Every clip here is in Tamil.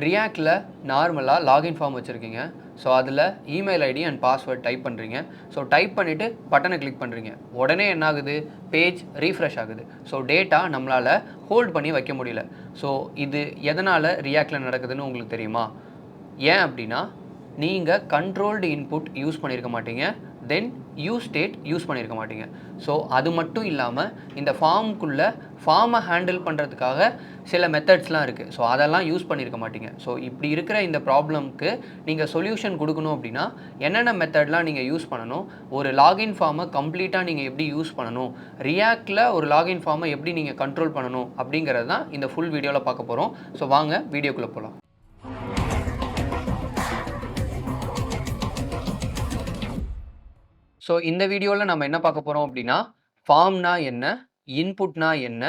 ரியாக்டில் நார்மலாக லாகின் ஃபார்ம் வச்சுருக்கீங்க. ஸோ அதில் email ID and password type பண்ணுறீங்க. ஸோ டைப் பண்ணிவிட்டு பட்டனை கிளிக் பண்ணுறீங்க. உடனே என்ன ஆகுது? பேஜ் ரீஃப்ரெஷ் ஆகுது. ஸோ டேட்டா நம்மளால் ஹோல்ட் பண்ணி வைக்க முடியல. ஸோ இது எதனால் ரியாக்டில் நடக்குதுன்னு உங்களுக்கு தெரியுமா? ஏன் அப்படின்னா, நீங்கள் கண்ட்ரோல்டு இன்புட் யூஸ் பண்ணியிருக்க மாட்டீங்க, தென் யூஸ் ஸ்டேட் யூஸ் பண்ணியிருக்க மாட்டீங்க. ஸோ அது மட்டும் இல்லாமல் இந்த ஃபார்முக்குள்ளே ஃபார்மை ஹேண்டில் பண்ணுறதுக்காக சில மெத்தட்ஸ்லாம் இருக்குது. ஸோ அதெல்லாம் யூஸ் பண்ணியிருக்க மாட்டீங்க. ஸோ இப்படி இருக்கிற இந்த ப்ராப்ளம்க்கு நீங்கள் சொல்யூஷன் கொடுக்கணும் அப்படின்னா என்னென்ன மெத்தட்லாம் நீங்கள் யூஸ் பண்ணணும், ஒரு லாகின் ஃபார்மை கம்ப்ளீட்டாக நீங்கள் எப்படி யூஸ் பண்ணணும், ரியாக்டில் ஒரு லாகின் ஃபார்மை எப்படி நீங்கள் கண்ட்ரோல் பண்ணணும் அப்படிங்கிறது தான் இந்த ஃபுல் வீடியோவில் பார்க்க போகிறோம். ஸோ வாங்க வீடியோக்குள்ளே போகலாம். ஸோ இந்த வீடியோவில் நம்ம என்ன பார்க்க போகிறோம் அப்படின்னா, ஃபார்ம்னா என்ன, இன்புட்னா என்ன,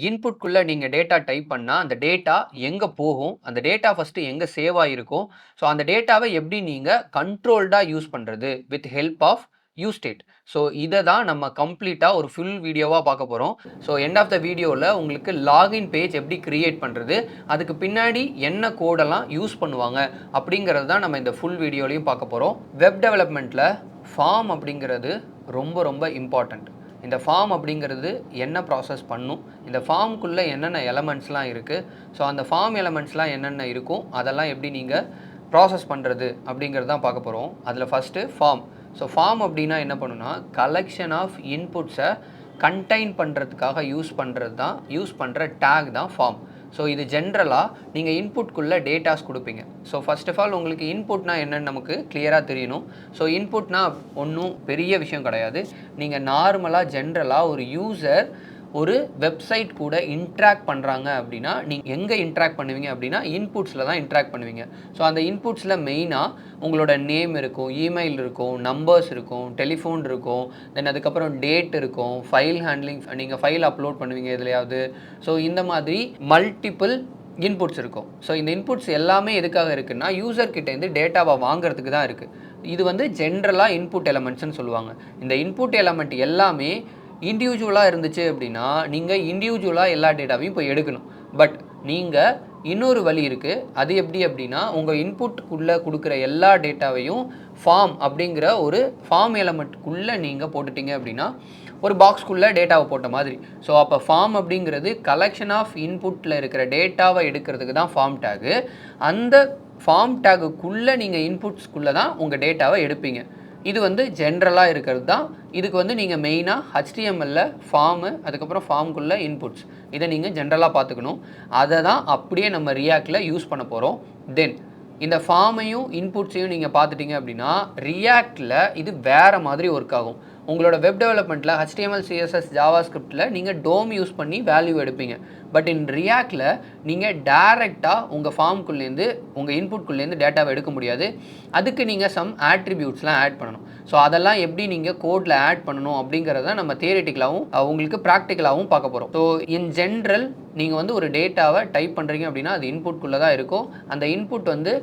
இன்புட்குள்ளே நீங்கள் டேட்டா டைப் பண்ணால் அந்த டேட்டா எங்கே போகும், அந்த டேட்டா ஃபஸ்ட்டு எங்கே சேவ் ஆகிருக்கும், ஸோ அந்த டேட்டாவை எப்படி நீங்கள் கண்ட்ரோல்டாக யூஸ் பண்ணுறது with help of use state. So இதை தான் நம்ம கம்ப்ளீட்டாக ஒரு ஃபுல் வீடியோவாக பார்க்க போகிறோம். ஸோ எண்ட் ஆஃப் த வீடியோவில் உங்களுக்கு லாகின் பேஜ் எப்படி க்ரியேட் பண்ணுறது, அதுக்கு பின்னாடி என்ன கோடெல்லாம் யூஸ் பண்ணுவாங்க அப்படிங்கிறது தான் நம்ம இந்த ஃபுல் வீடியோலையும் பார்க்க போகிறோம். வெப் டெவலப்மெண்ட்டில் ஃபார்ம் அப்படிங்கிறது ரொம்ப ரொம்ப இம்பார்ட்டண்ட். இந்த ஃபார்ம் அப்படிங்கிறது என்ன ப்ராசஸ் பண்ணும், இந்த ஃபார்முக்குள்ளே என்னென்ன எலமெண்ட்ஸ்லாம் இருக்குது, ஸோ அந்த ஃபார்ம் எலமெண்ட்ஸ்லாம் என்னென்ன இருக்கும், அதெல்லாம் எப்படி நீங்கள் ப்ராசஸ் பண்ணுறது அப்படிங்கிறது தான் பார்க்க போகிறோம். அதில் ஃபஸ்ட்டு ஃபார்ம். ஸோ ஃபார்ம் அப்படின்னா என்ன பண்ணுன்னா, கலெக்ஷன் ஆஃப் இன்புட்ஸை கண்டெயின் பண்ணுறதுக்காக யூஸ் பண்ணுற டேக் தான் ஃபார்ம். ஸோ இது ஜென்ரலாக நீங்கள் இன்புட்குள்ளே டேட்டாஸ் கொடுப்பீங்க. ஸோ ஃபர்ஸ்ட் ஆஃப் ஆல் உங்களுக்கு இன்புட்னா என்னன்னு நமக்கு கிளியராக தெரியணும். ஸோ இன்புட்னா ஒன்றும் பெரிய விஷயம் கிடையாது. நீங்கள் நார்மலாக ஜென்ரலாக ஒரு யூசர் ஒரு வெப்சைட் கூட இன்ட்ராக்ட் பண்ணுறாங்க அப்படின்னா நீங்கள் எங்கே இன்ட்ராக்ட் பண்ணுவீங்க அப்படின்னா இன்புட்ஸில் தான் இன்ட்ராக்ட் பண்ணுவீங்க. ஸோ அந்த இன்புட்ஸில் மெயினாக உங்களோட நேம் இருக்கும், இமெயில் இருக்கும், நம்பர்ஸ் இருக்கும், டெலிஃபோன் இருக்கும், தென் அதுக்கப்புறம் டேட் இருக்கும், ஃபைல் ஹேண்ட்லிங், நீங்கள் ஃபைல் அப்லோட் பண்ணுவீங்க எதுலையாவது. ஸோ இந்த மாதிரி மல்டிபிள் இன்புட்ஸ் இருக்கும். ஸோ இந்த இன்புட்ஸ் எல்லாமே எதுக்காக இருக்குன்னா யூசர்கிட்டேருந்து டேட்டாவை வாங்குறதுக்கு தான் இருக்குது. இது வந்து ஜென்ரலாக இன்புட் எலமெண்ட்ஸ்னு சொல்லுவாங்க. இந்த இன்புட் எலமெண்ட் எல்லாமே இண்டிவிஜுவலாக இருந்துச்சு அப்படின்னா நீங்கள் இண்டிவிஜுவலாக எல்லா டேட்டாவையும் போய் எடுக்கணும். பட் நீங்கள் இன்னொரு வழி இருக்குது. அது எப்படி அப்படின்னா, உங்கள் இன்புட்டுக்குள்ளே கொடுக்குற எல்லா டேட்டாவையும் ஃபார்ம் அப்படிங்கிற ஒரு ஃபார்ம் எலமெண்ட்டுக்குள்ளே நீங்கள் போட்டுட்டீங்க அப்படின்னா ஒரு பாக்ஸ்க்குள்ளே டேட்டாவை போட்ட மாதிரி. ஸோ அப்போ ஃபார்ம் அப்படிங்கிறது கலெக்ஷன் ஆஃப் இன்புட்டில் இருக்கிற டேட்டாவை எடுக்கிறதுக்கு தான் ஃபார்ம் டேகு. அந்த ஃபார்ம் டேகுக்குள்ளே நீங்கள் இன்புட்ஸ்க்குள்ளே தான் உங்கள் டேட்டாவை எடுப்பீங்க. இது வந்து ஜென்ரலாக இருக்கிறது தான். இதுக்கு வந்து நீங்கள் மெயினாக HTMLல ஃபார்மு, அதுக்கப்புறம் ஃபார்முக்குள்ளே இன்புட்ஸ், இதை நீங்கள் ஜென்ரலாக பார்த்துக்கணும். அதை தான் அப்படியே நம்ம ரியாக்டில் யூஸ் பண்ண போகிறோம். தென் இந்த ஃபார்மையும் இன்புட்ஸையும் நீங்கள் பார்த்துட்டிங்க அப்படின்னா ரியாக்டில் இது வேறு மாதிரி ஒர்க் ஆகும். உங்களோட வெப் டெவலப்மெண்ட்டில் HTML, CSS, JavaScriptல நீங்கள் டோம் யூஸ் பண்ணி வேல்யூ எடுப்பீங்க. பட் இன் ரியாக்டில் நீங்கள் டைரெக்டாக உங்கள் ஃபார்முக்குள்ளேருந்து உங்கள் இன்புட்குள்ளேருந்து டேட்டாவை எடுக்க முடியாது. அதுக்கு நீங்கள் சம் ஆட்ரிபியூட்ஸ்லாம் ஆட் பண்ணணும். ஸோ அதெல்லாம் எப்படி நீங்கள் கோடில் ஆட் பண்ணணும் அப்படிங்கிறத நம்ம தியரிட்டிக்கலாகவும் உங்களுக்கு ப்ராக்டிக்கலாகவும் பார்க்க போகிறோம். ஸோ இன் ஜென்ரல் நீங்கள் வந்து ஒரு டேட்டாவை டைப் பண்ணுறீங்க அப்படின்னா அது இன்புட்குள்ளே தான் இருக்கும். அந்த இன்புட் வந்து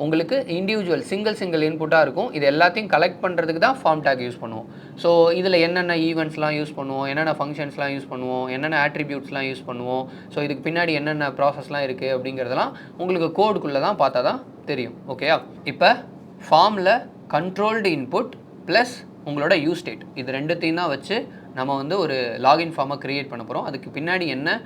உங்களுக்கு இண்டிவிஜுவல் சிங்கிள் இன்புட்டாக இருக்கும். இது எல்லாத்தையும் கலெக்ட் பண்ணுறதுக்கு தான் ஃபார்ம் டேக் யூஸ் பண்ணுவோம். ஸோ இதில் என்னென்ன ஈவெண்ட்ஸ்லாம் யூஸ் பண்ணுவோம், என்னென்ன ஃபங்க்ஷன்ஸ்லாம் யூஸ் பண்ணுவோம், என்னென்ன ஆட்ரிபியூட்ஸ்லாம் யூஸ் பண்ணுவோம், ஸோ இதுக்கு பின்னாடி என்னென்ன ப்ராசஸ்லாம் இருக்குது அப்படிங்கிறதெல்லாம் உங்களுக்கு கோடுக்குள்ளே தான் பார்த்தா தான் தெரியும். ஓகேயா? இப்போ ஃபார்மில் கண்ட்ரோல்டு இன்புட் ப்ளஸ் உங்களோட யூஸ் ஸ்டேட், இது ரெண்டுத்தையும் தான் வச்சு நம்ம வந்து ஒரு லாகின் ஃபார்மை க்ரியேட் பண்ண போகிறோம். அதுக்கு பின்னாடி என்ன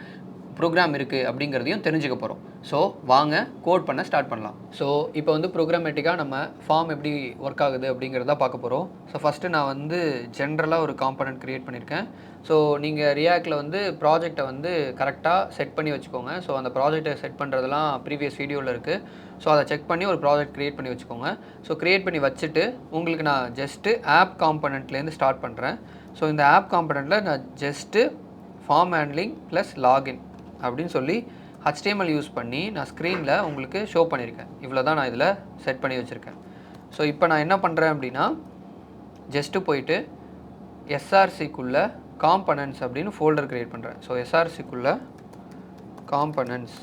ப்ரோக்ராம் இருக்குது அப்படிங்கிறதையும் தெரிஞ்சுக்க போகிறோம். ஸோ வாங்க கோட் பண்ண ஸ்டார்ட் பண்ணலாம். ஸோ இப்போ வந்து ப்ரோக்ராமேட்டிக்காக நம்ம ஃபார்ம் எப்படி ஒர்க் ஆகுது அப்படிங்கிறத பார்க்க போகிறோம். ஸோ ஃபஸ்ட்டு நான் வந்து ஜென்ரலாக ஒரு காம்பனண்ட் க்ரியேட் பண்ணியிருக்கேன். ஸோ நீங்கள் ரியாக்டில் வந்து ப்ராஜெக்டை வந்து கரெக்டாக செட் பண்ணி வச்சுக்கோங்க. ஸோ அந்த ப்ராஜெக்டை செட் பண்ணுறதுலாம் ப்ரீவியஸ் வீடியோவில் இருக்குது. ஸோ அதை செக் பண்ணி ஒரு ப்ராஜெக்ட் க்ரியேட் பண்ணி வச்சுக்கோங்க. ஸோ க்ரியேட் பண்ணி வச்சுட்டு உங்களுக்கு நான் ஜஸ்ட்டு ஆப் காம்பனண்ட்லேருந்து ஸ்டார்ட் பண்ணுறேன். ஸோ இந்த ஆப் காம்பனண்ட்டில் நான் just form handling plus login அப்படின்னு சொல்லி HTML யூஸ் பண்ணி நான் ஸ்க்ரீனில் உங்களுக்கு ஷோ பண்ணியிருக்கேன். இவ்வளோ தான் நான் இதில் செட் பண்ணி வச்சுருக்கேன். ஸோ இப்போ நான் என்ன பண்ணுறேன் அப்படின்னா ஜஸ்ட்டு போயிட்டு SRCக்குள்ளே காம்பனன்ட்ஸ் அப்படின்னு ஃபோல்டர் க்ரியேட் பண்ணுறேன். ஸோ SRCக்குள்ளே காம்பனன்ட்ஸ்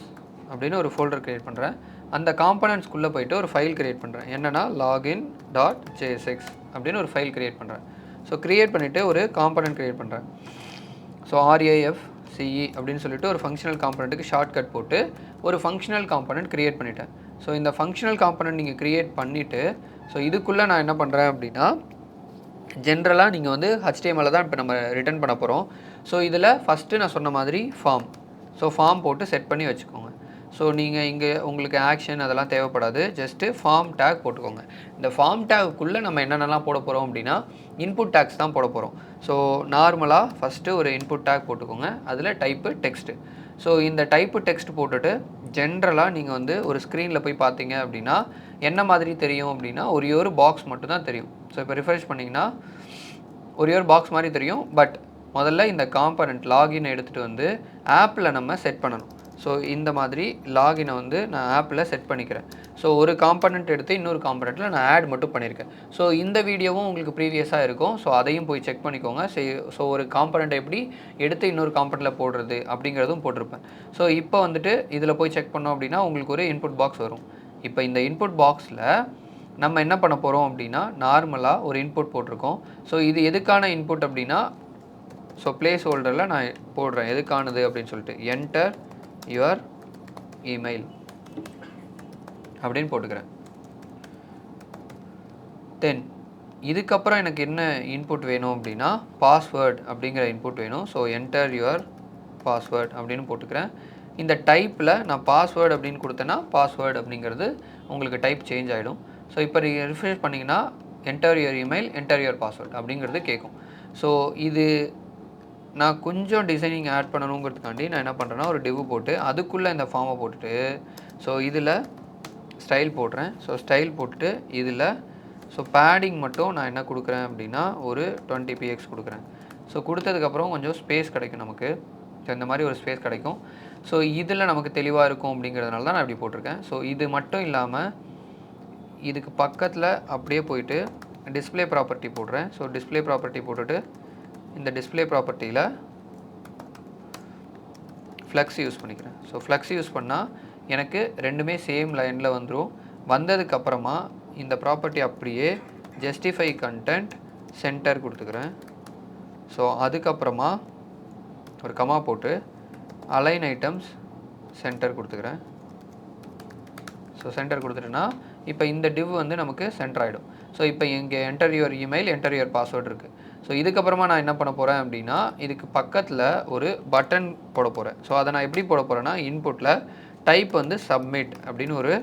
அப்படின்னு ஒரு ஃபோல்டர் க்ரியேட் பண்ணுறேன். அந்த காம்பனன்ட்ஸ்குள்ளே போயிட்டு ஒரு ஃபைல் க்ரியேட் பண்ணுறேன். என்னென்னா login.jsx அப்படின்னு ஒரு ஃபைல் க்ரியேட் பண்ணுறேன். ஸோ க்ரியேட் பண்ணிவிட்டு ஒரு காம்பனன்ட் க்ரியேட் பண்ணுறேன். ஸோ RAF CE அப்படின்னு சொல்லிட்டு ஒரு ஃபங்க்ஷனல் காம்பனண்ட்டுக்கு ஷார்ட்கட் போட்டு ஒரு ஃபங்க்ஷனல் காம்பனண்ட் கிரியேட் பண்ணிட்டேன். ஸோ இந்த ஃபங்க்ஷனல் காம்பனண்ட் நீங்கள் கிரியேட் பண்ணிவிட்டு ஸோ இதுக்குள்ளே நான் என்ன பண்ணுறேன் அப்படின்னா ஜென்ரலாக நீங்கள் வந்து HTML தான் இப்போ நம்ம ரிட்டர்ன் பண்ண போகிறோம். ஸோ இதில் ஃபஸ்ட்டு நான் சொன்ன மாதிரி ஃபார்ம். ஸோ ஃபார்ம் போட்டு செட் பண்ணி வச்சுக்கோங்க. ஸோ நீங்கள் இங்கே உங்களுக்கு ஆக்ஷன் அதெல்லாம் தேவைப்படாது. ஜஸ்ட்டு ஃபார்ம் டேக் போட்டுக்கோங்க. இந்த ஃபார்ம் டேக்குள்ளே நம்ம என்னென்னலாம் போட போகிறோம் அப்படின்னா இன்புட் டேக்ஸ் தான் போட போகிறோம். ஸோ நார்மலாக ஃபஸ்ட்டு ஒரு இன்புட் டேக் போட்டுக்கோங்க. அதில் டைப்பு டெக்ஸ்ட்டு. ஸோ இந்த டைப்பு டெக்ஸ்ட் போட்டுட்டு ஜென்ரலாக நீங்கள் வந்து ஒரு ஸ்க்ரீனில் போய் பார்த்தீங்க அப்படின்னா என்ன மாதிரி தெரியும் அப்படின்னா ஒரே ஒரு பாக்ஸ் மட்டும் தான் தெரியும். ஸோ இப்போ ரிஃப்ரெஷ் பண்ணிங்கன்னா ஒரே ஒரு பாக்ஸ் மாதிரி தெரியும். பட் முதல்ல இந்த காம்பனண்ட் லாகினை எடுத்துகிட்டு வந்து ஆப்பில் நம்ம செட் பண்ணணும். ஸோ இந்த மாதிரி லாகினை வந்து நான் ஆப்பில் செட் பண்ணிக்கிறேன். ஸோ ஒரு காம்பனண்ட் எடுத்து இன்னொரு காம்பனண்ட்டில் நான் ஆட் மட்டும் பண்ணியிருக்கேன். ஸோ இந்த வீடியோவும் உங்களுக்கு ப்ரீவியஸாக இருக்கும். ஸோ அதையும் போய் செக் பண்ணிக்கோங்க. ஸோ ஒரு காம்பனண்ட் எப்படி எடுத்து இன்னொரு காம்பனண்ட்டில் போடுறது அப்படிங்கிறதும் போட்டிருப்பேன். ஸோ இப்போ வந்துட்டு இதில் போய் செக் பண்ணோம் அப்படின்னா உங்களுக்கு ஒரு இன்புட் பாக்ஸ் வரும். இப்போ இந்த இன்புட் பாக்ஸில் நம்ம என்ன பண்ண போகிறோம் அப்படின்னா நார்மலாக ஒரு இன்புட் போட்டிருக்கோம். ஸோ இது எதுக்கான இன்புட் அப்படின்னா ஸோ பிளேஸ் ஹோல்டரில் நான் போடுறேன் எதுக்கானது அப்படின்னு சொல்லிட்டு என்டர் யுவர் இமெயில் அப்படின்னு போட்டுக்கிறேன். தென் இதுக்கப்புறம் எனக்கு என்ன இன்புட் வேணும் அப்படின்னா பாஸ்வேர்ட் அப்படிங்கிற இன்புட் வேணும். ஸோ என்டர் யுவர் பாஸ்வேர்ட் அப்படின்னு போட்டுக்கிறேன். இந்த டைப்பில் நான் பாஸ்வேர்டு அப்படின்னு கொடுத்தேன்னா பாஸ்வேர்டு அப்படிங்கிறது உங்களுக்கு டைப் சேஞ்ச் ஆகிடும். ஸோ இப்போ ரிஃப்ரெஷ் பண்ணிங்கன்னா enter your email enter your password அப்படிங்கிறது கேட்கும். ஸோ இது நான் கொஞ்சம் டிசைனிங் ஆட் பண்ணணுங்கிறதுக்காண்டி நான் என்ன பண்ணுறேன்னா ஒரு டிவ் போட்டு அதுக்குள்ளே இந்த ஃபார்மை போட்டுட்டு ஸோ இதில் ஸ்டைல் போடுறேன். ஸோ ஸ்டைல் போட்டுட்டு இதில் ஸோ பேடிங் மட்டும் நான் என்ன கொடுக்குறேன் அப்படின்னா ஒரு 20 px கொடுக்குறேன். ஸோ கொடுத்ததுக்கப்புறம் கொஞ்சம் ஸ்பேஸ் கிடைக்கும் நமக்கு. ஸோ இந்த மாதிரி ஒரு ஸ்பேஸ் கிடைக்கும். ஸோ இதில் நமக்கு தெளிவாக இருக்கும் அப்படிங்கிறதுனால தான் நான் இப்படி போட்டிருக்கேன். ஸோ இது மட்டும் இல்லாமல் இதுக்கு பக்கத்தில் அப்படியே போயிட்டு டிஸ்பிளே ப்ராப்பர்ட்டி போடுறேன். ஸோ டிஸ்பிளே ப்ராப்பர்ட்டி போட்டுட்டு இந்த டிஸ்பிளே ப்ராப்பர்ட்டியில் ஃப்ளக்ஸ் யூஸ் பண்ணிக்கிறேன். ஸோ ஃப்ளக்ஸ் யூஸ் பண்ணால் எனக்கு ரெண்டுமே சேம் லைனில் வந்துடும். வந்ததுக்கப்புறமா இந்த ப்ராப்பர்ட்டி அப்படியே ஜஸ்டிஃபை கண்டென்ட் சென்டர் கொடுத்துக்கிறேன். ஸோ அதுக்கப்புறமா ஒரு கமா போட்டு அலைன் ஐட்டம்ஸ் சென்டர் கொடுத்துக்கிறேன். ஸோ சென்டர் கொடுத்துட்டேன்னா இப்போ இந்த டிவ் வந்து நமக்கு சென்டர் ஆகிடும். ஸோ இப்போ இங்கே enter your email enter your password இருக்குது. ஸோ இதுக்கப்புறமா நான் என்ன பண்ண போகிறேன் அப்படின்னா இதுக்கு பக்கத்தில் ஒரு பட்டன் போட போகிறேன். ஸோ அதை நான் எப்படி போட போகிறேன்னா இன்புட்டில் டைப் வந்து சப்மிட் அப்படின்னு ஒரு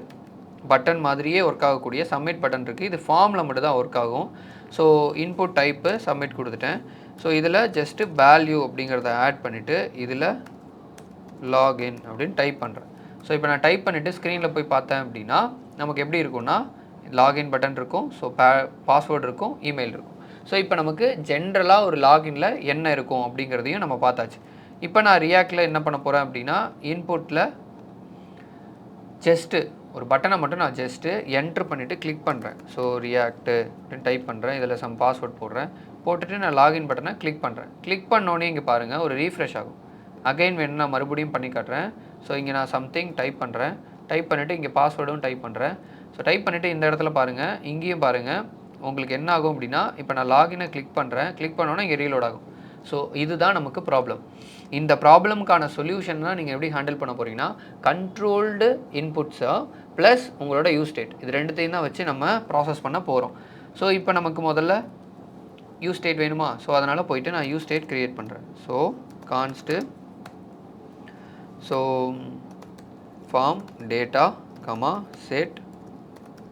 பட்டன் மாதிரியே ஒர்க் ஆகக்கூடிய சப்மிட் பட்டன் இருக்குது. இது ஃபார்மில் மட்டும் தான் ஒர்க் ஆகும். ஸோ இன்புட் டைப்பு சப்மிட் கொடுத்துட்டேன். ஸோ இதில் ஜஸ்ட்டு வேல்யூ அப்படிங்கிறத ஆட் பண்ணிவிட்டு இதில் லாகின் அப்படின்னு டைப் பண்ணுறேன். ஸோ இப்போ நான் டைப் பண்ணிவிட்டு ஸ்க்ரீனில் போய் பார்த்தேன் அப்படின்னா நமக்கு எப்படி இருக்கும்னா லாகின் பட்டன் இருக்கும். ஸோ பாஸ்வேர்டு இருக்கும், இமெயில் இருக்கும். ஸோ இப்போ நமக்கு ஜென்ரலாக ஒரு லாகின்ல என்ன இருக்கும் அப்படிங்கிறதையும் நம்ம பார்த்தாச்சு. இப்போ நான் ரியாக்டில் என்ன பண்ண போகிறேன் அப்படின்னா இன்புட்டில் ஜஸ்ட்டு ஒரு பட்டனை மட்டும் நான் ஜஸ்ட்டு என்ட்ரு பண்ணிவிட்டு கிளிக் பண்ணுறேன். ஸோ ரியாக்ட் அப்படின்னு டைப் பண்ணுறேன். இதில் சம் பாஸ்வேர்ட் போடுறேன். போட்டுட்டு நான் லாகின் பட்டனை கிளிக் பண்ணுறேன். கிளிக் பண்ணோன்னே இங்கே பாருங்கள் ஒரு ரீஃப்ரெஷ் ஆகும். அகைன் வேணும் நான் மறுபடியும் பண்ணி காட்டுறேன். ஸோ இங்கே நான் சம்திங் டைப் பண்ணுறேன். டைப் பண்ணிவிட்டு இங்கே பாஸ்வேர்டும் டைப் பண்ணுறேன். ஸோ டைப் பண்ணிவிட்டு இந்த இடத்துல பாருங்கள், இங்கேயும் பாருங்கள் உங்களுக்கு என்ன ஆகும் அப்படின்னா இப்போ நான் லாகினை கிளிக் பண்ணுறேன். கிளிக் பண்ணோன்னா இங்கே ரீலோட் ஆகும். ஸோ இதுதான் நமக்கு ப்ராப்ளம். இந்த ப்ராப்ளம்க்கான சொல்யூஷன் தான் நீங்கள் எப்படி ஹேண்டில் பண்ண போகிறீங்கன்னா கண்ட்ரோல்டு இன்புட்ஸை ப்ளஸ் உங்களோட யூஸ் ஸ்டேட் இது ரெண்டுத்தையும் தான் வச்சு நம்ம ப்ராசஸ் பண்ண போகிறோம். ஸோ இப்போ நமக்கு முதல்ல யூஸ் ஸ்டேட் வேணுமா? ஸோ அதனால் போயிட்டு நான் யூஸ் ஸ்டேட் க்ரியேட் பண்ணுறேன். So const so form data comma set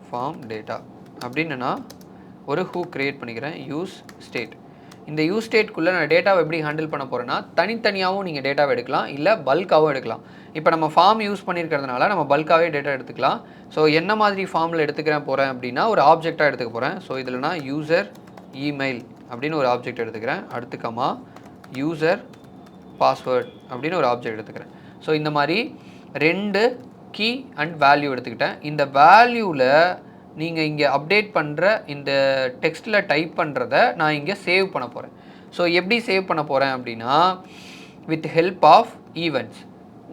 form data அப்படின்னு நான் ஒரு ஹூ க்ரியேட் பண்ணிக்கிறேன் யூஸ் ஸ்டேட். இந்த யூஸ் ஸ்டேட்குள்ளே நான் டேட்டாவை எப்படி ஹேண்டில் பண்ண போகிறேன்னா தனித்தனியாகவும் நீங்கள் டேட்டாவை எடுக்கலாம், இல்லை பல்காகவும் எடுக்கலாம். இப்போ நம்ம ஃபார்ம் யூஸ் பண்ணியிருக்கிறதுனால நம்ம பல்காகவே டேட்டா எடுத்துக்கலாம். ஸோ என்ன மாதிரி ஃபார்மில் போகிறேன் அப்படின்னா ஒரு ஆப்ஜெக்டாக எடுத்துக்க போகிறேன். ஸோ இதில் நான் யூசர் இமெயில் அப்படின்னு ஒரு ஆப்ஜெக்ட் எடுத்துக்கிறேன். அடுத்துக்கமா யூசர் பாஸ்வேர்ட் அப்படின்னு ஒரு ஆப்ஜெக்ட் எடுத்துக்கிறேன். ஸோ இந்த மாதிரி 2 கீ அண்ட் வேல்யூ எடுத்துக்கிட்டேன். இந்த வேல்யூவில் நீங்கள் இங்கே அப்டேட் பண்ணுற இந்த டெக்ஸ்ட்டில் டைப் பண்ணுறத நான் இங்கே சேவ் பண்ண போகிறேன். ஸோ எப்படி சேவ் பண்ண போகிறேன் அப்படின்னா வித் ஹெல்ப் ஆஃப் ஈவெண்ட்ஸ்.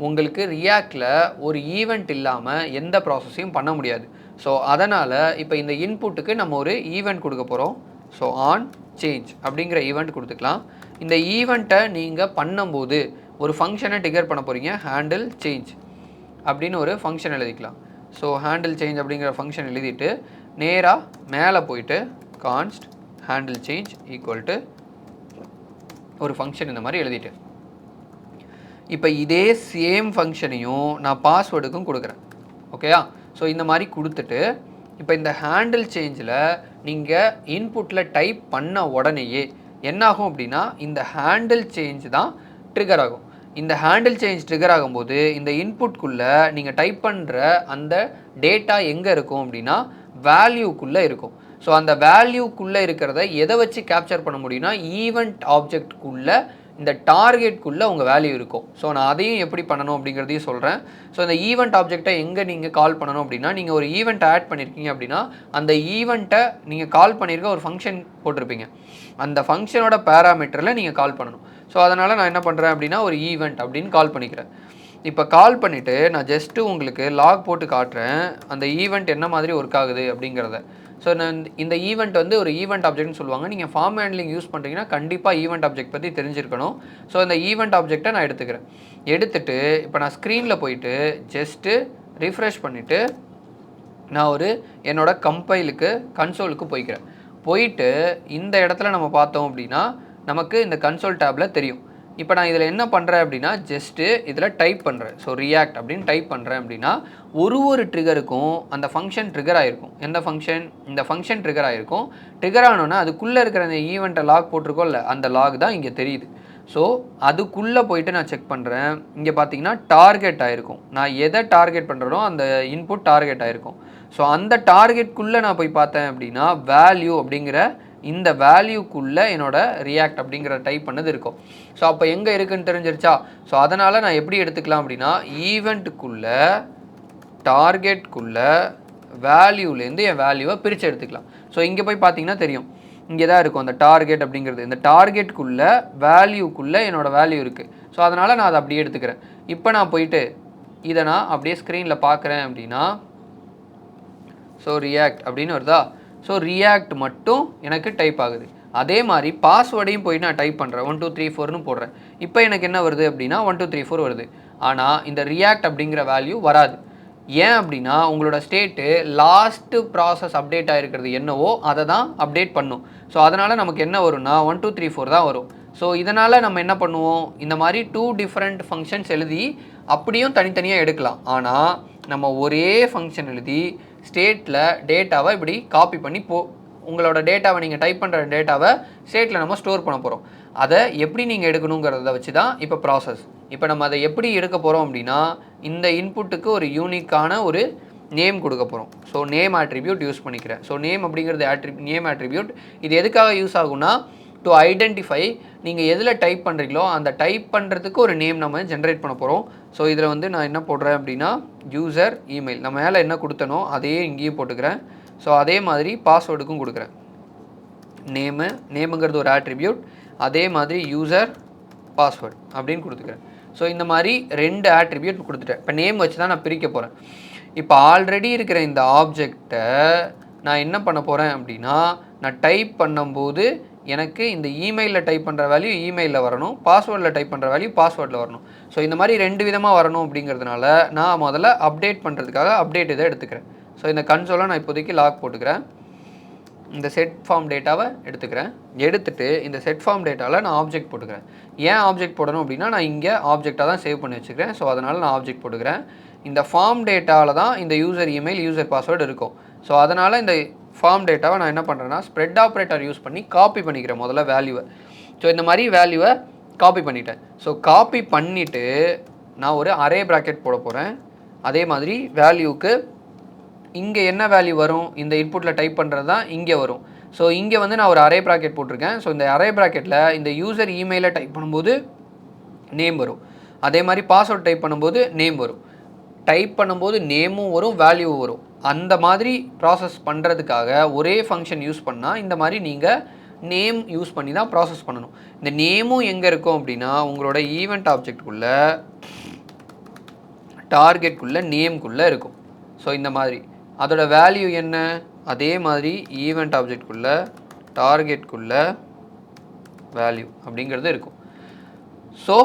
உங்களுக்கு ரியாக்டில் ஒரு ஈவெண்ட் இல்லாமல் எந்த ப்ராசஸையும் பண்ண முடியாது. ஸோ அதனால் இப்போ இந்த இன்புட்டுக்கு நம்ம ஒரு ஈவெண்ட் கொடுக்க போகிறோம். ஸோ ஆன் சேஞ்ச் அப்படிங்கிற ஈவெண்ட் கொடுத்துக்கலாம். இந்த ஈவெண்ட்டை நீங்கள் பண்ணும்போது ஒரு ஃபங்க்ஷனை ட்ரிகர் பண்ண போகிறீங்க, ஹேண்டில் சேஞ்ச் அப்படின்னு ஒரு ஃபங்க்ஷன் எழுதிக்கலாம். ஸோ ஹேண்டில் சேஞ்ச் அப்படிங்கிற ஃபங்க்ஷன் எழுதிட்டு நேராக மேலே போயிட்டு கான்ஸ்ட் ஹேண்டில் சேஞ்ச் ஈக்குவல் டு ஒரு ஃபங்க்ஷன் இந்த மாதிரி எழுதிட்டு, இப்போ இதே சேம் ஃபங்க்ஷனையும் நான் பாஸ்வேர்டுக்கும் கொடுக்குறேன். ஓகேயா? ஸோ இந்த மாதிரி கொடுத்துட்டு இப்போ இந்த ஹேண்டில் சேஞ்சில் நீங்கள் இன்புட்டில் டைப் பண்ண உடனேயே என்னாகும் அப்படின்னா இந்த ஹேண்டில் சேஞ்ச் தான் ட்ரிகர் ஆகும். இந்த ஹேண்டில் சேஞ்ச் ட்ரிகர் ஆகும்போது இந்த இன்புட்குள்ளே நீங்கள் டைப் பண்ணுற அந்த டேட்டா எங்கே இருக்கும் அப்படின்னா வேல்யூக்குள்ளே இருக்கும். ஸோ அந்த வேல்யூக்குள்ளே இருக்கிறத எதை வச்சு கேப்சர் பண்ண முடியும்னா ஈவெண்ட் ஆப்ஜெக்ட்குள்ளே இந்த டார்கெட்குள்ளே உங்கள் வேல்யூ இருக்கும். ஸோ நான் அதையும் எப்படி பண்ணணும் அப்படிங்கிறதையும் சொல்கிறேன். ஸோ இந்த ஈவெண்ட் ஆப்ஜெக்டை எங்கே நீங்கள் கால் பண்ணணும் அப்படின்னா நீங்கள் ஒரு ஈவெண்ட் ஆட் பண்ணியிருக்கீங்க அப்படின்னா அந்த ஈவெண்ட்டை நீங்கள் கால் பண்ணியிருக்க ஒரு ஃபங்க்ஷன் போட்டிருப்பீங்க, அந்த ஃபங்க்ஷனோட பேராமீட்டரில் நீங்கள் கால் பண்ணணும். ஸோ அதனால் நான் என்ன பண்ணுறேன் அப்படின்னா ஒரு ஈவெண்ட் அப்படின்னு கால் பண்ணிக்கிறேன். இப்போ கால் பண்ணிவிட்டு நான் ஜஸ்ட்டு உங்களுக்கு லாக் போட்டு காட்டுறேன் அந்த ஈவெண்ட் என்ன மாதிரி ஒர்க் ஆகுது அப்படிங்கிறத. ஸோ நான் இந்த ஈவெண்ட் வந்து ஒரு ஈவெண்ட் ஆப்ஜெக்ட்னு சொல்லுவாங்க. நீங்கள் ஃபார்ம் ஹேண்ட்லிங் யூஸ் பண்ணுறீங்கன்னா கண்டிப்பாக ஈவெண்ட் ஆப்ஜெக்ட் பற்றி தெரிஞ்சிருக்கணும். ஸோ இந்த ஈவெண்ட் ஆப்ஜெக்டை நான் எடுத்துக்கிறேன். எடுத்துகிட்டு இப்போ நான் ஸ்க்ரீனில் போயிட்டு ஜஸ்ட்டு ரிஃப்ரெஷ் பண்ணிவிட்டு நான் ஒரு என்னோடய கம்பைலுக்கு கன்சோலுக்கு போய்க்கிறேன். போயிட்டு இந்த இடத்துல நம்ம பார்த்தோம் அப்படின்னா நமக்கு இந்த கன்சோல் டேப்பில் தெரியும். இப்போ நான் இதில் என்ன பண்ணுறேன் அப்படின்னா ஜஸ்ட்டு இதில் டைப் பண்ணுறேன். ஸோ ரியாக்ட் அப்படின்னு டைப் பண்ணுறேன் அப்படின்னா ஒரு ட்ரிகருக்கும் அந்த ஃபங்க்ஷன் ட்ரிகர் ஆகிருக்கும். எந்த ஃபங்க்ஷன்? இந்த ஃபங்க்ஷன் ட்ரிகர் ஆகிருக்கும். ட்ரிகர் ஆனோன்னா அதுக்குள்ளே இருக்கிற அந்த ஈவெண்ட்டை லாக் போட்டிருக்கோம்ல அந்த லாக் தான் இங்கே தெரியுது. ஸோ அதுக்குள்ளே போயிட்டு நான் செக் பண்ணுறேன். இங்கே பார்த்தீங்கன்னா டார்கெட் ஆகிருக்கும். நான் எதை டார்கெட் பண்ணுறனோ அந்த இன்புட் டார்கெட் ஆகிருக்கும். ஸோ அந்த டார்கெட்குள்ளே நான் போய் பார்த்தேன் அப்படின்னா வேல்யூ அப்படிங்கிற இந்த வேல்யூக்குள்ளே என்னோட ரியாக்ட் அப்படிங்கிற டைப் பண்ணது இருக்கும். ஸோ அப்போ எங்கே இருக்குன்னு தெரிஞ்சிருச்சா? ஸோ அதனால் நான் எப்படி எடுத்துக்கலாம் அப்படின்னா ஈவெண்ட்டுக்குள்ளே டார்கெட்குள்ளே வேல்யூலேருந்து என் வேல்யூவை பிரித்து எடுத்துக்கலாம். ஸோ இங்கே போய் பார்த்தீங்கன்னா தெரியும், இங்கே தான் இருக்கும் அந்த டார்கெட் அப்படிங்கிறது. இந்த டார்கெட்குள்ளே வேல்யூக்குள்ளே என்னோடய வேல்யூ இருக்குது. ஸோ அதனால் நான் அதை அப்படியே எடுத்துக்கிறேன். இப்போ நான் போயிட்டு இதை நான் அப்படியே ஸ்க்ரீனில் பார்க்குறேன் அப்படின்னா ஸோ ரியாக்ட் அப்படின்னு வருதா? ஸோ ரியாக்ட் மட்டும் எனக்கு டைப் ஆகுது. அதே மாதிரி பாஸ்வேர்டையும் போய் நான் டைப் பண்ணுறேன் 1 2 3 4ன்னு போடுறேன். இப்போ எனக்கு என்ன வருது அப்படின்னா 1 2 3 4 வருது. ஆனால் இந்த ரியாக்ட் அப்படிங்கிற வேல்யூ வராது. ஏன் அப்படின்னா உங்களோட ஸ்டேட்டு லாஸ்ட்டு ப்ராசஸ் அப்டேட் ஆகிருக்கிறது என்னவோ அதை தான் அப்டேட் பண்ணும். ஸோ அதனால் நமக்கு என்ன வரும்னா 1 2 3 4 தான் வரும். ஸோ இதனால் நம்ம என்ன பண்ணுவோம், இந்த மாதிரி 2 டிஃப்ரெண்ட் ஃபங்க்ஷன்ஸ் எழுதி அப்படியும் தனித்தனியாக எடுக்கலாம். ஆனால் நம்ம ஒரே ஃபங்க்ஷன் எழுதி ஸ்டேட்டில் டேட்டாவை இப்படி காப்பி பண்ணி உங்களோட டேட்டாவை நீங்கள் டைப் பண்ணுற டேட்டாவை ஸ்டேட்டில் நம்ம ஸ்டோர் பண்ண போகிறோம். அதை எப்படி நீங்கள் எடுக்கணுங்கிறத வச்சு தான் இப்போ ப்ராசஸ். இப்போ நம்ம அதை எப்படி எடுக்க போகிறோம் அப்படின்னா இந்த இன்புட்டுக்கு ஒரு யூனிக்கான ஒரு நேம் கொடுக்க போகிறோம். ஸோ நேம் ஆட்ரிபியூட் யூஸ் பண்ணிக்கிறேன். ஸோ நேம் அப்படிங்கிறது நேம் ஆட்ரிபியூட். இது எதுக்காக யூஸ் ஆகும்னா டு ஐடென்டிஃபை நீங்கள் எதில் டைப் பண்ணுறீங்களோ அந்த டைப் பண்ணுறதுக்கு ஒரு நேம் நம்ம ஜென்ரேட் பண்ண போகிறோம். ஸோ இதில் வந்து நான் என்ன போடுறேன் அப்படின்னா யூசர் இமெயில், நம்ம மேலே என்ன கொடுத்தனோ அதையே இங்கேயும் போட்டுக்கிறேன். ஸோ அதே மாதிரி பாஸ்வேர்டுக்கும் கொடுக்குறேன். நேமுங்கிறது ஒரு ஆட்ரிபியூட், அதே மாதிரி யூசர் பாஸ்வேர்டு அப்படின்னு கொடுத்துக்கிறேன். ஸோ இந்த மாதிரி 2 ஆட்ரிபியூட் கொடுத்துட்டேன். இப்போ நேம் வச்சு தான் நான் பிரிக்க போகிறேன். இப்போ ஆல்ரெடி இருக்கிற இந்த ஆப்ஜெக்டை நான் என்ன பண்ண போகிறேன் அப்படின்னா நான் டைப் பண்ணும்போது எனக்கு இந்த இமெயிலில் டைப் பண்ணுற வேல்யூ இமெயிலில் வரணும், பாஸ்வேர்டில் டைப் பண்ணுற வேல்யூ பாஸ்வேர்டில் வரணும். ஸோ இந்த மாதிரி 2 விதமாக வரணும் அப்படிங்கிறதுனால நான் முதல்ல அப்டேட் பண்ணுறதுக்காக அப்டேட் இதை எடுத்துக்கிறேன். ஸோ இந்த கன்சோலை நான் இப்போதைக்கு லாக் போட்டுக்கிறேன். இந்த செட் ஃபார்ம் டேட்டாவை எடுத்துக்கிறேன். எடுத்துகிட்டு இந்த செட் ஃபார்ம் டேட்டாவில் நான் ஆப்ஜெக்ட் போட்டுக்கிறேன். ஏன் ஆப்ஜெக்ட் போடணும் அப்படின்னா நான் இங்கே ஆப்ஜெக்டாக தான் சேவ் பண்ணி வச்சுக்கிறேன். ஸோ அதனால் நான் ஆப்ஜெக்ட் போட்டுக்கிறேன். இந்த ஃபார்ம் டேட்டாவில் தான் இந்த யூசர் இமெயில் யூசர் பாஸ்வேர்டு இருக்கும். ஸோ அதனால் இந்த ஃபார்ம் டேட்டாவை நான் என்ன பண்ணுறேன்னா ஸ்ப்ரெட் ஆப்ரேட்டர் யூஸ் பண்ணி காப்பி பண்ணிக்கிறேன் முதல்ல வேல்யூவை. ஸோ இந்த மாதிரி வேல்யூவை காப்பி பண்ணிட்டேன். ஸோ காப்பி பண்ணிவிட்டு நான் ஒரு அரே ப்ராக்கெட் போட போகிறேன். அதே மாதிரி வேல்யூக்கு இங்கே என்ன வேல்யூ வரும், இந்த இன்புட்டில் டைப் பண்ணுறது தான் இங்கே வரும். ஸோ இங்கே வந்து நான் ஒரு அரே ப்ராக்கெட் போட்டிருக்கேன். ஸோ இந்த அரே ப்ராக்கெட்டில் இந்த யூசர் இமெயிலை டைப் பண்ணும்போது நேம் வரும், அதே மாதிரி பாஸ்வேர்ட் டைப் பண்ணும்போது நேம் வரும். டைப் பண்ணும்போது நேமும் வரும், வேல்யூவும் வரும். அந்த மாதிரி ப்ராசஸ் பண்ணுறதுக்காக ஒரே ஃபங்க்ஷன் யூஸ் பண்ணால் இந்த மாதிரி நீங்கள் நேம் யூஸ் பண்ணி தான் ப்ராசஸ் பண்ணணும். இந்த நேமும் எங்கே இருக்கும் அப்படின்னா உங்களோட ஈவெண்ட் ஆப்ஜெக்ட்குள்ளே டார்கெட்குள்ளே நேம்குள்ளே இருக்கும். ஸோ இந்த மாதிரி அதோட வேல்யூ என்ன, அதே மாதிரி ஈவெண்ட் ஆப்ஜெக்ட்குள்ளே டார்கெட்குள்ளே வேல்யூ அப்படிங்கிறது இருக்கும். ஸோ